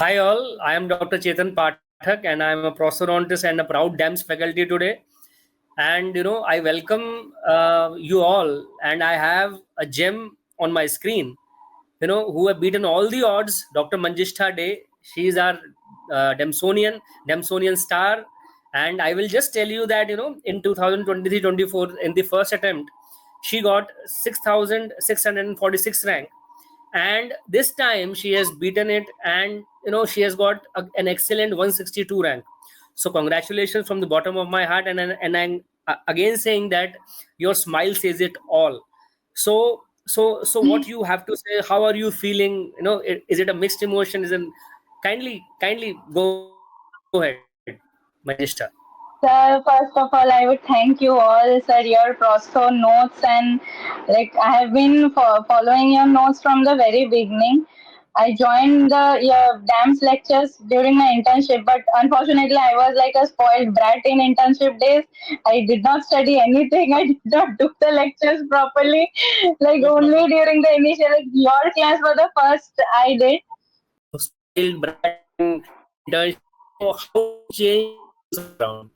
Hi all, I am Dr. Chetan Pathak and I am a prosthodontist and a proud DAMS faculty today. And I welcome you all, and I have a gem on my screen, who have beaten all the odds. Dr. Manjishtha Day, she is our Damsonian star. And I will just tell you that, in 2023-24, in the first attempt, she got 6,646 rank, and this time she has beaten it, and she has got an excellent 162 rank. So congratulations from the bottom of my heart, and I'm again saying that your smile says it all. So what you have to say, how are you feeling? Is it a mixed emotion? Is it kindly go ahead, Manjishta. Sir, first of all, I would thank you all, sir, your prosto notes, and like I have been following your notes from the very beginning. I joined the your dance lectures during my internship, but unfortunately, I was like a spoiled brat in internship days. I did not study anything. I did not do the lectures properly. Like No only problem. during the initial, like your class was the first I did. Spoiled brat in internship. So how did you change things around?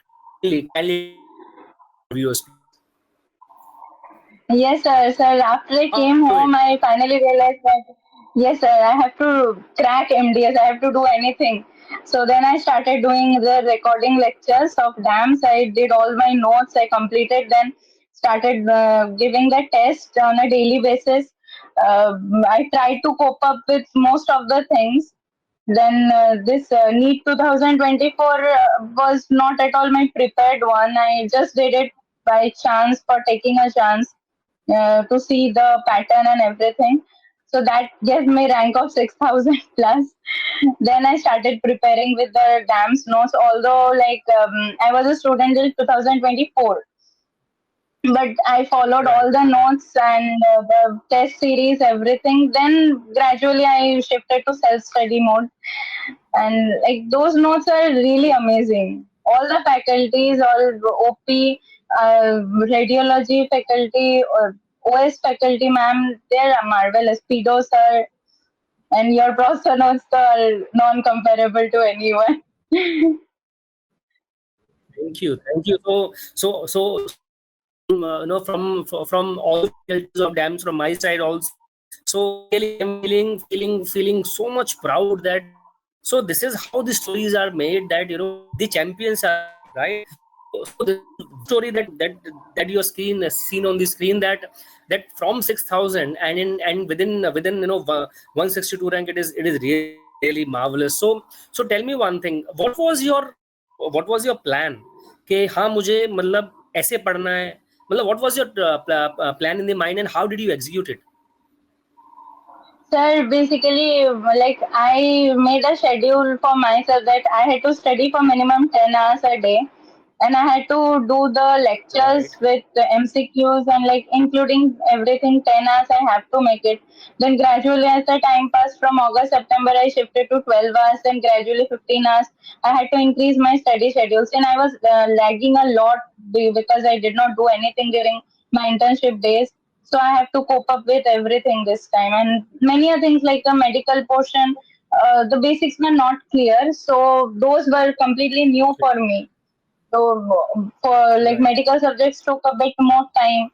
Kindly tell our viewers, please. Yes, sir. Sir, after I How came did you do home, it? I finally realized that yes, sir, I have to crack MDS. I have to do anything. So then I started doing the recording lectures of dams. I did all my notes. I completed. Then started giving the test on a daily basis. I tried to cope up with most of the things. Then this NEET 2024 was not at all my prepared one. I just did it by chance for taking a chance to see the pattern and everything. So that gave me rank of 6,000 plus. Then I started preparing with the DAMS notes. Although I was a student till 2024, but I followed Right. all the notes and the test series, everything. Then gradually I shifted to self study mode, and like those notes are really amazing. All the faculties, all OP, radiology faculty, or OS faculty, ma'am, they're marvelous. Pedo sir and your professor notes are non-comparable to anyone. Thank you. From all the faculties of dams from my side also. So really, I'm feeling so much proud that so this is how the stories are made, that the champions are made, right? So this is the story that your screen seen on the screen, that from 6,000 and within 162 rank, it is really marvelous. So tell me one thing, what was your plan कि हाँ मुझे मतलब ऐसे पढ़ना है, मतलब what was your plan in the mind and how did you execute it? Sir, basically, like I made a schedule for myself that I had to study for minimum 10 hours a day, and I had to do the lectures Right. with the MCQs and like including everything 10 hours I have to make it. Then gradually, as the time passed from August, September, I shifted to 12 hours, and gradually 15 hours. I had to increase my study schedules, and I was lagging a lot because I did not do anything during my internship days. So I have to cope up with everything this time, and many other things like the medical portion. The basics were not clear, so those were completely new for me. So for like Right. medical subjects took a bit more time.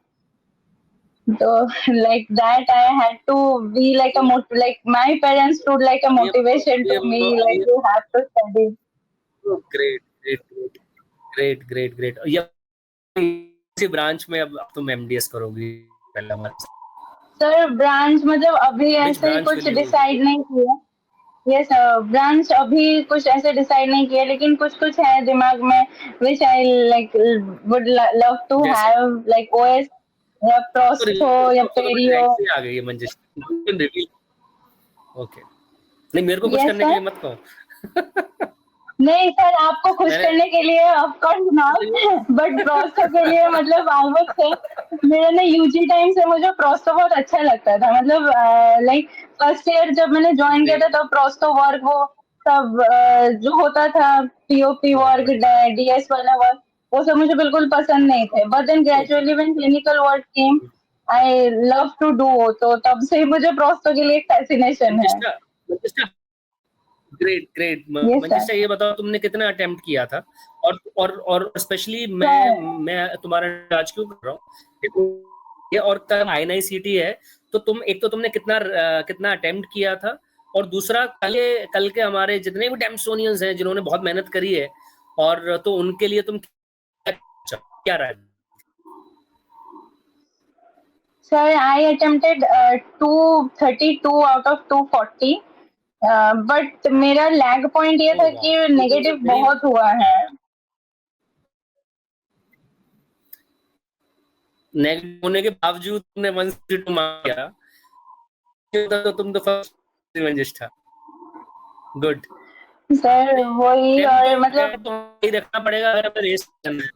So like that, I had to be like like my parents stood like a ये बोलो motivation to ये बोलो me. Like ये you have to study. Great great great great great ये इसी branch में अब तुम एमडीएस करोगी पहले हमारे साथ? सर ब्रांच मतलब अभी Which ऐसे branch कुछ will you डिसाइड नहीं किया. यस ब्रांच अभी कुछ ऐसे डिसाइड नहीं किया, लेकिन कुछ कुछ है दिमाग में which I like would love to जैसे हैव लाइक ओएस या तो प्रोस्थो या तो बड़ी पेरियो. डायरेक्ट से आ गई है मंजिश, रिवील। ओके, नहीं मेरे को खुश यस करने के सर. लिए मत कहो। नहीं सर, आपको खुश मैंने करने के लिए of course not, but prostho के लिए मतलब आई वुड से मेरे ना यूजी टाइम से मुझे प्रोस्थो बहुत अच्छा लगता था. मतलब लाइक फर्स्ट ईयर जब मैंने ज्वाइन किया था ग्रेट, तब प्रोस्थो वर्क वो सब जो होता था पीओपी बहुत वर्क बढ़िया। डीएस वाला वर्क वो सब मुझे बिल्कुल पसंद नहीं थे. But then okay, gradually when clinical work came I love to do. तो तब से ही मुझे प्रोस्थो के लिए एक फैसिनेशन है. Manjistha, manjistha, great. Yes, मंजिशा, sir. ये बताओ तुमने कितना अटेम्प्ट किया था, और स्पेशली मैं तुम्हारा आज क्यों कर रहा हूँ ये, और कल INICT है, तो तुमने कितना अटेम्प्ट किया था, और दूसरा कल के हमारे जितने भी डैम्सोनियंस हैं जिन्होंने बहुत मेहनत करी है, और तो उनके लिए तुम क्या राय? Sir, I attempted 232 out of 240. But मेरा लैग पॉइंट ये था कि नेगेटिव बहुत हुआ है। नेगेटिव होने के बावजूद तुमने 162 मार्क किया, तो तुम तो फर्स्ट मंजिष्ठा। गुड सर वही, और मतलब तो रखना पड़ेगा अगर हमें रेस करना है।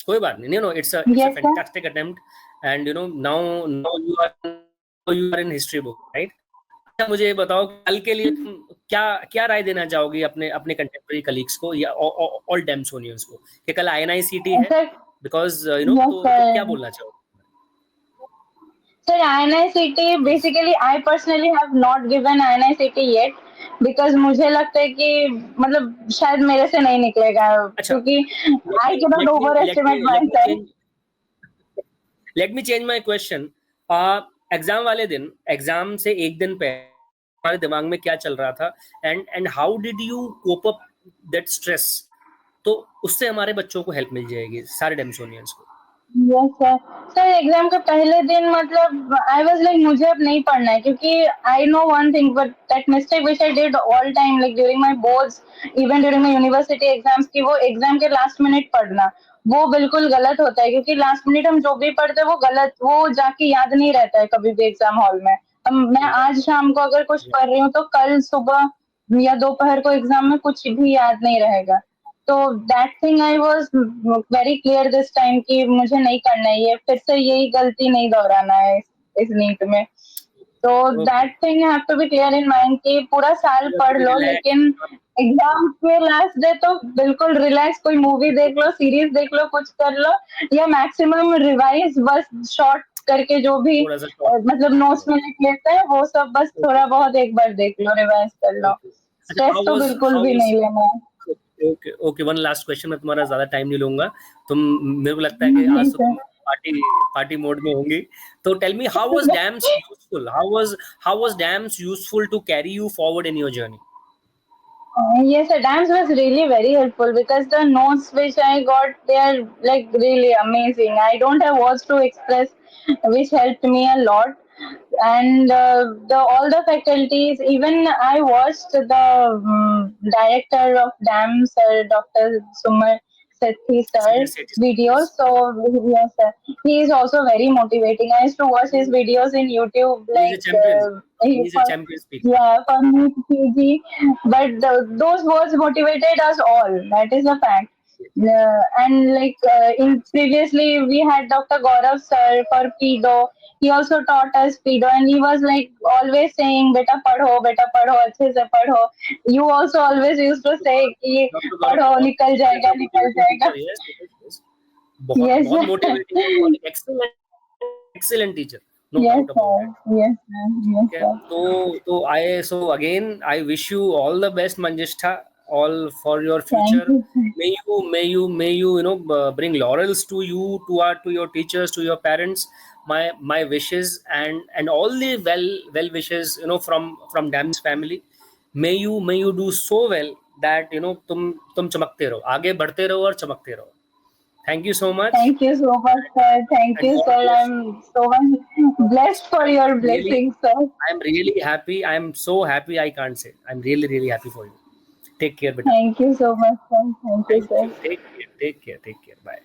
कोई बात नहीं, no it's a Yes, sir. Fantastic attempt, and now you are in history book, right? अच्छा, मुझे ये बताओ कल के लिए तुम क्या राय देना चाहोगी अपने अपने कंटेम्पररी कलीग्स को या ऑल डैम्सोनियंस को, कि कल INICT है, Sir, बिकॉज yes, तो क्या sir. बोलना चाहोगे? Sir, INICT, basically I personally have not given INICT yet, because मुझे लगता है कि मतलब शायद मेरे से नहीं निकलेगा, अच्छा, क्योंकि I cannot overestimate myself. Let me change my question. Exam वाले दिन, एग्जाम से एक दिन पहले हमारे दिमाग में क्या चल रहा था, and how did you cope up that stress? तो उससे हमारे बच्चों को हेल्प मिल जाएगी, सारे डेमसोनियंस को। Yes sir. सर एग्जाम के पहले दिन मतलब आई वाज लाइक मुझे अब नहीं पढ़ना है, क्योंकि I know one thing, but that mistake which I did all time like during my boards, even during my university exams, की वो एग्जाम के लास्ट मिनट पढ़ना, वो बिल्कुल गलत होता है, क्योंकि लास्ट मिनट हम जो भी पढ़ते हैं वो गलत, वो जाके याद नहीं रहता है कभी भी एग्जाम हॉल में। मैं आज शाम को अगर कुछ पढ़ रही हूँ तो कल सुबह या दोपहर को एग्जाम में कुछ भी याद नहीं रहेगा। तो that thing I was very clear this time कि मुझे नहीं करना है, ये फिर से यही गलती नहीं दोहराना है इस नीट में। तो that thing have to be clear in mind कि पूरा साल पढ़ लो, लेकिन एग्जाम के लास्ट डे तो बिल्कुल रिलैक्स, कोई मूवी देख लो, सीरीज देख लो, कुछ कर लो, या मैक्सिमम रिवाइज बस शॉर्ट करके जो भी मतलब नोट्स में लिख लेते हैं वो सब बस थोड़ा बहुत एक बार देख लो, रिवाइज कर लो। स्ट्रेस तो बिल्कुल भी नहीं लेना है। ओके, वन लास्ट क्वेश्चन, मैं तुम्हारा ज्यादा टाइम नहीं लूंगा, तुम, मेरे को लगता है कि आज तो तुम पार्टी मोड में होंगी, तो tell me how was DAMS useful, how was DAMS useful to carry you forward in your journey? Yes, sir. Dance was really very helpful because the notes which I got, they are like really amazing. I don't have words to express, which helped me a lot. And the all the faculties, even I watched the director of DAM, sir, Dr. Sumar Sethi sir's videos. So yes, sir, he is also very motivating. I used to watch his videos in YouTube, like he's a champion speaker. Yeah, for me, PG. But those words motivated us all. That is a fact. And like in previously we had Dr. Gaurav sir for PIDO. He also taught us PIDO, and he was like always saying, "Beta padho, अच्छे से padho." You also always used to say कि padho, निकल जाएगा, निकल जाएगा. बहुत motivating, excellent teacher, no Yes, doubt about it. sir. Yes, sir. Yes, sir. So again I wish you all the best, Manjishtha, all for your future. May you bring laurels to you, to your teachers, to your parents. My wishes and all the well wishes from DAMS family. May you do so well that तुम चमकते रहो, आगे बढ़ते रहो और चमकते रहो. Thank you so much. Thank you so much, sir. Thank you, sir. I'm so much blessed for your blessings, sir. I'm really happy. I'm so happy I can't say. I'm really, really happy for you. Take care, beta. Thank you so much, sir. Thank you, sir. Take care. Bye.